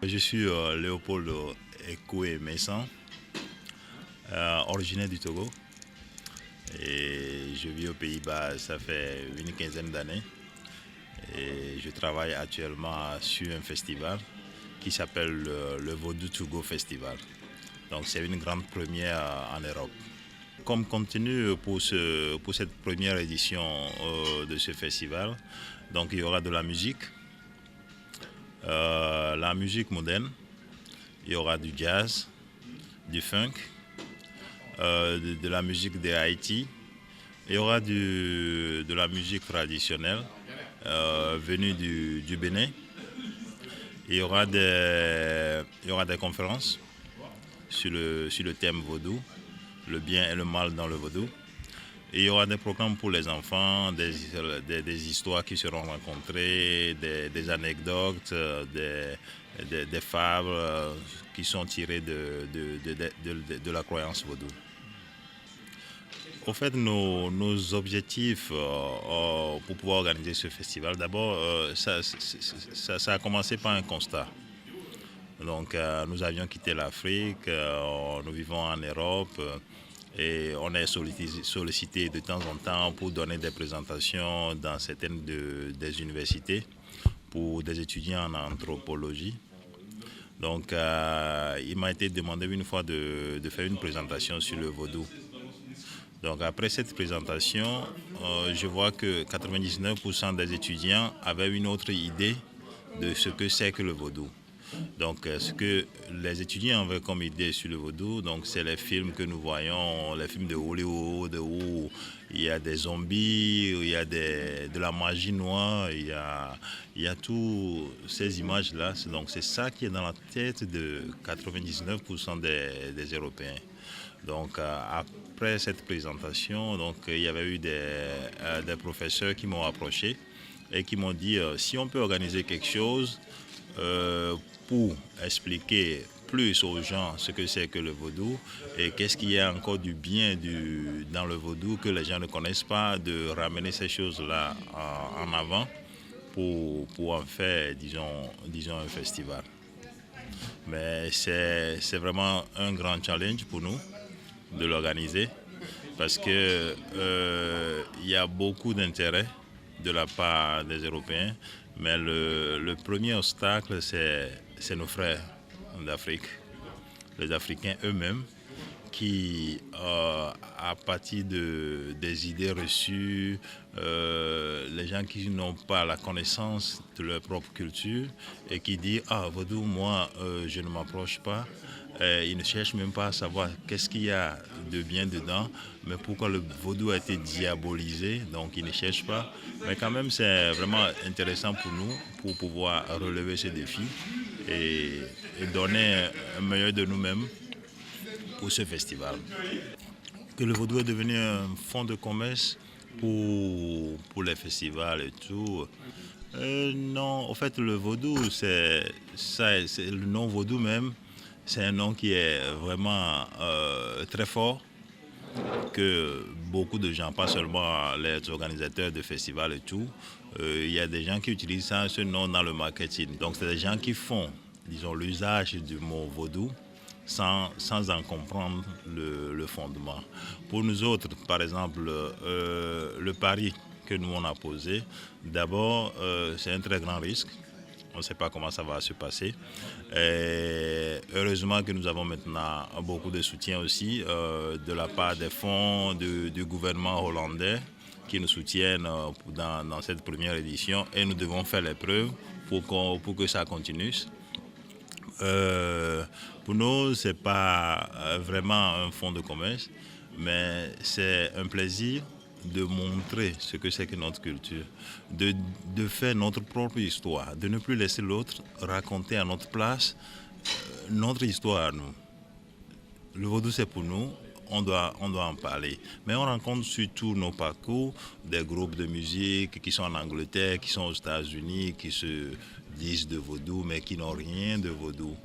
Je suis Léopold Ekoué Messan, originaire du Togo. Et je vis aux Pays-Bas, ça fait une quinzaine d'années. Et je travaille actuellement sur un festival qui s'appelle le Vodou Togo Festival. Donc c'est une grande première en Europe. Comme contenu pour cette première édition de ce festival, donc il y aura de la musique moderne, il y aura du jazz, du funk, de la musique de Haïti, il y aura de la musique traditionnelle venue du Bénin, il y aura des conférences sur le thème vaudou, le bien et le mal dans le vaudou. Et il y aura des programmes pour les enfants, des histoires qui seront rencontrées, des anecdotes, des fables qui sont tirées de la croyance vaudou. Au fait, nos objectifs pour pouvoir organiser ce festival, d'abord, ça a commencé par un constat. Donc, nous avions quitté l'Afrique, nous vivons en Europe. Et on est sollicité de temps en temps pour donner des présentations dans certaines des universités pour des étudiants en anthropologie. Donc il m'a été demandé une fois de faire une présentation sur le vaudou. Donc après cette présentation, je vois que 99% des étudiants avaient une autre idée de ce que c'est que le vaudou. Donc, ce que les étudiants avaient comme idée sur le vaudou, donc c'est les films que nous voyons, les films de Hollywood où il y a des zombies, où il y a de la magie noire, il y a toutes ces images-là. Donc, c'est ça qui est dans la tête de 99% des Européens. Donc, après cette présentation, donc, il y avait eu des professeurs qui m'ont approché et qui m'ont dit si on peut organiser quelque chose pour expliquer plus aux gens ce que c'est que le vaudou et qu'est-ce qu'il y a encore du bien dans le vaudou que les gens ne connaissent pas, de ramener ces choses-là en avant pour en faire, disons un festival. Mais c'est vraiment un grand challenge pour nous de l'organiser parce que il y a beaucoup d'intérêt de la part des Européens, mais le premier obstacle, c'est nos frères d'Afrique, les Africains eux-mêmes, qui, à partir des idées reçues, les gens qui n'ont pas la connaissance de leur propre culture et qui disent « Ah, vaudou, moi, je ne m'approche pas ». Ils ne cherchent même pas à savoir qu'est-ce qu'il y a de bien dedans, mais pourquoi le vaudou a été diabolisé, donc ils ne cherchent pas. Mais quand même, c'est vraiment intéressant pour nous, pour pouvoir relever ces défis et donner un meilleur de nous-mêmes pour ce festival. Que le vaudou est devenu un fonds de commerce pour les festivals et tout. Non, en fait, le vaudou, c'est le nom vaudou même. C'est un nom qui est vraiment très fort, que beaucoup de gens, pas seulement les organisateurs de festivals et tout, il y a des gens qui utilisent ce nom dans le marketing. Donc c'est des gens qui font, disons, l'usage du mot vaudou sans en comprendre le fondement. Pour nous autres, par exemple, le pari que nous on a posé, d'abord c'est un très grand risque. On ne sait pas comment ça va se passer. Et heureusement que nous avons maintenant beaucoup de soutien aussi de la part des fonds du gouvernement hollandais qui nous soutiennent dans cette première édition et nous devons faire les preuves pour que ça continue. Pour nous, ce n'est pas vraiment un fonds de commerce, mais c'est un plaisir de montrer ce que c'est que notre culture, de faire notre propre histoire, de ne plus laisser l'autre raconter à notre place notre histoire à nous. Le vaudou, c'est pour nous, on doit en parler. Mais on rencontre surtout nos parcours des groupes de musique qui sont en Angleterre, qui sont aux États-Unis, qui se disent de vaudou, mais qui n'ont rien de vaudou.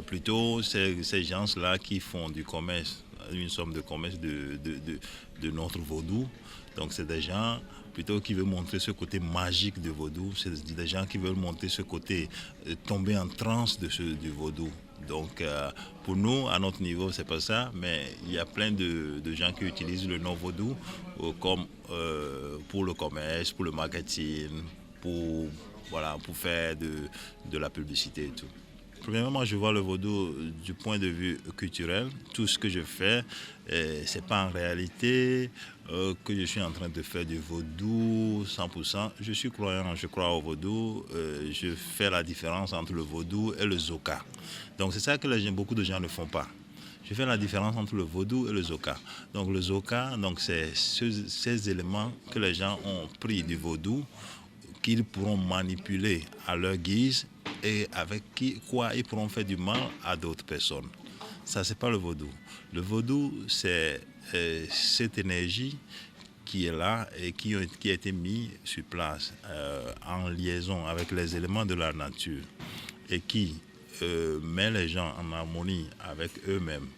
Plutôt, c'est ces gens-là qui font du commerce, une somme de commerce de notre vaudou. Donc c'est des gens plutôt qui veulent montrer ce côté magique du vaudou. C'est des gens qui veulent montrer ce côté tomber en transe du vaudou. Donc pour nous, à notre niveau, c'est pas ça, mais il y a plein de gens qui utilisent le nom vaudou comme pour le commerce, pour le marketing, pour faire de la publicité et tout. Premièrement, je vois le vaudou du point de vue culturel. Tout ce que je fais, c'est pas en réalité que je suis en train de faire du vaudou 100%. Je suis croyant, je crois au vaudou. Je fais la différence entre le vaudou et le zoka. Donc c'est ça que beaucoup de gens ne font pas. Je fais la différence entre le vaudou et le zoka. Donc le zoka, c'est ces éléments que les gens ont pris du vaudou, qu'ils pourront manipuler à leur guise et avec quoi ils pourront faire du mal à d'autres personnes. Ça, c'est pas le vaudou. Le vaudou, c'est cette énergie qui est là et qui a été mise sur place en liaison avec les éléments de la nature et qui met les gens en harmonie avec eux-mêmes.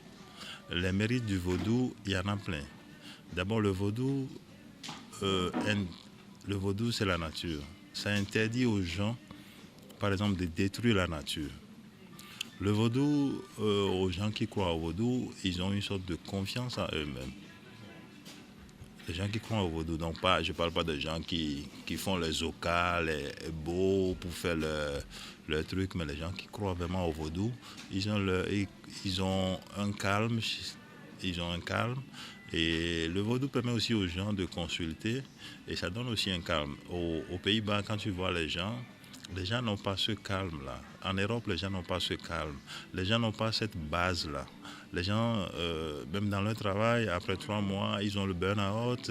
Les mérites du vaudou, il y en a plein. D'abord, le vaudou, c'est la nature. Ça interdit aux gens, par exemple, de détruire la nature. Le vaudou, aux gens qui croient au vaudou, ils ont une sorte de confiance en eux-mêmes. Les gens qui croient au vaudou, donc je ne parle pas de gens qui font les zokas, les beaux pour faire leur truc, mais les gens qui croient vraiment au vaudou, ils ont un calme. Et le vaudou permet aussi aux gens de consulter et ça donne aussi un calme. Aux Pays-Bas, quand tu vois les gens n'ont pas ce calme-là. En Europe, les gens n'ont pas ce calme. Les gens n'ont pas cette base-là. Les gens, même dans leur travail, après 3 mois, ils ont le burn-out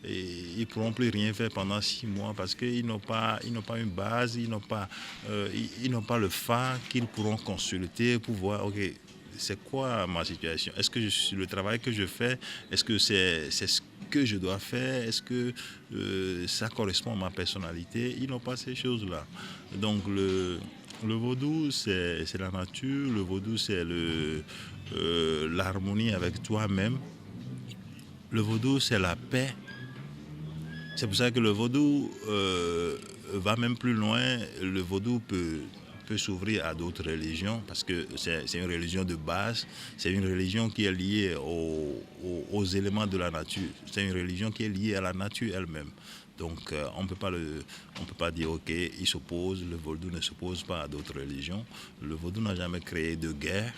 et ils ne pourront plus rien faire pendant 6 mois parce qu'ils n'ont pas une base, ils n'ont pas le phare qu'ils pourront consulter pour voir, ok, c'est quoi ma situation? Est-ce que le travail que je fais, est-ce que c'est ce que je dois faire? Est-ce que ça correspond à ma personnalité? Ils n'ont pas ces choses-là. Donc le vaudou, c'est la nature. Le vaudou, c'est l'harmonie avec toi-même. Le vaudou, c'est la paix. C'est pour ça que le vaudou va même plus loin. Le vaudou peut s'ouvrir à d'autres religions parce que c'est une religion de base, c'est une religion qui est liée aux éléments de la nature, c'est une religion qui est liée à la nature elle-même. Donc on ne peut pas dire ok, il s'oppose, le vaudou ne s'oppose pas à d'autres religions. Le vaudou n'a jamais créé de guerre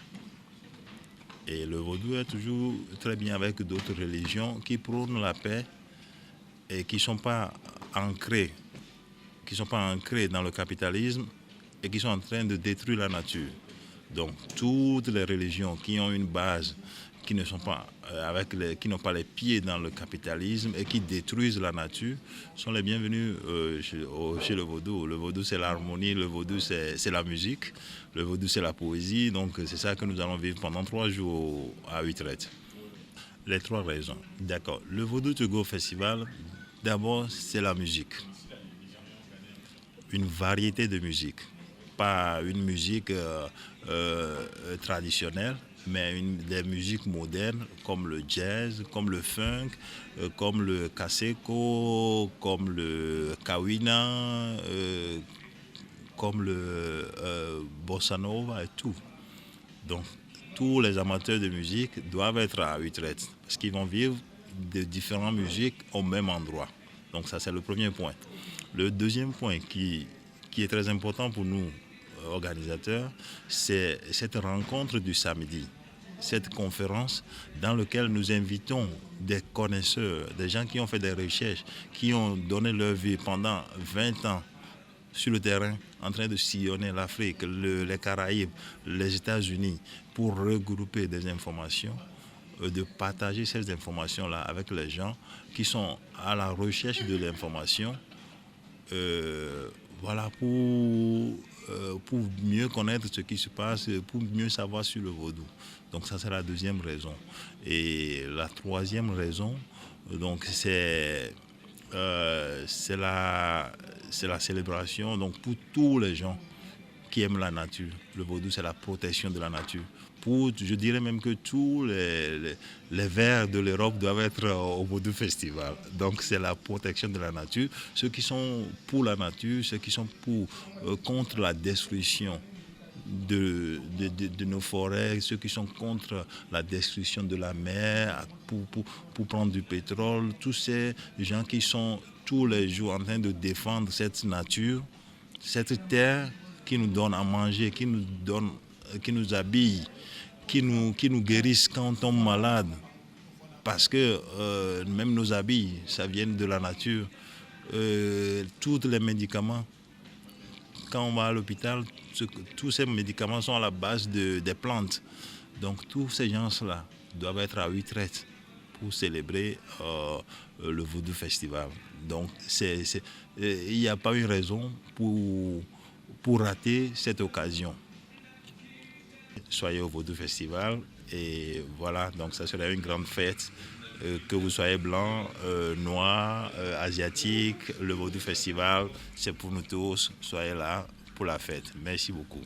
et le vaudou est toujours très bien avec d'autres religions qui prônent la paix et qui ne sont pas ancrées dans le capitalisme et qui sont en train de détruire la nature. Donc toutes les religions qui ont une base, qui n'ont pas les pieds dans le capitalisme et qui détruisent la nature, sont les bienvenus chez le vaudou. Le vaudou, c'est l'harmonie, le vaudou, c'est la musique, le vaudou, c'est la poésie. Donc c'est ça que nous allons vivre pendant 3 jours à Utrecht. Les 3 raisons. D'accord. Le Vaudou To Go Festival, d'abord, c'est la musique. Une variété de musique. Pas une musique traditionnelle, mais des musiques modernes comme le jazz, comme le funk, comme le kaseko, comme le kawina, comme le bossa nova et tout. Donc tous les amateurs de musique doivent être à Utrecht parce qu'ils vont vivre de différentes musiques au même endroit. Donc ça, c'est le premier point. Le deuxième point qui est très important pour nous, organisateurs, c'est cette rencontre du samedi, cette conférence dans laquelle nous invitons des connaisseurs, des gens qui ont fait des recherches, qui ont donné leur vie pendant 20 ans sur le terrain, en train de sillonner l'Afrique, les Caraïbes, les États-Unis, pour regrouper des informations, de partager ces informations-là avec les gens qui sont à la recherche de l'information, pour mieux connaître ce qui se passe, pour mieux savoir sur le vaudou. Donc ça, c'est la deuxième raison. Et la troisième raison, donc c'est la célébration donc pour tous les gens qui aiment la nature. Le vaudou, c'est la protection de la nature. Je dirais même que tous les verts de l'Europe doivent être au Vaudou Festival. Donc c'est la protection de la nature. Ceux qui sont pour la nature, ceux qui sont contre la destruction de nos forêts, ceux qui sont contre la destruction de la mer pour prendre du pétrole, tous ces gens qui sont tous les jours en train de défendre cette nature, cette terre qui nous donne à manger, qui nous habille, qui nous guérissent quand on tombe malade. Parce que même nos habits, ça vient de la nature. Tous les médicaments, quand on va à l'hôpital, tous ces médicaments sont à la base des plantes. Donc tous ces gens-là doivent être à retraite pour célébrer le Vaudou Festival. Donc il n'y a pas une raison pour rater cette occasion. Soyez au Vaudou Festival et voilà, donc ça sera une grande fête. Que vous soyez blanc, noir, asiatique, le Vaudou Festival, c'est pour nous tous. Soyez là pour la fête. Merci beaucoup.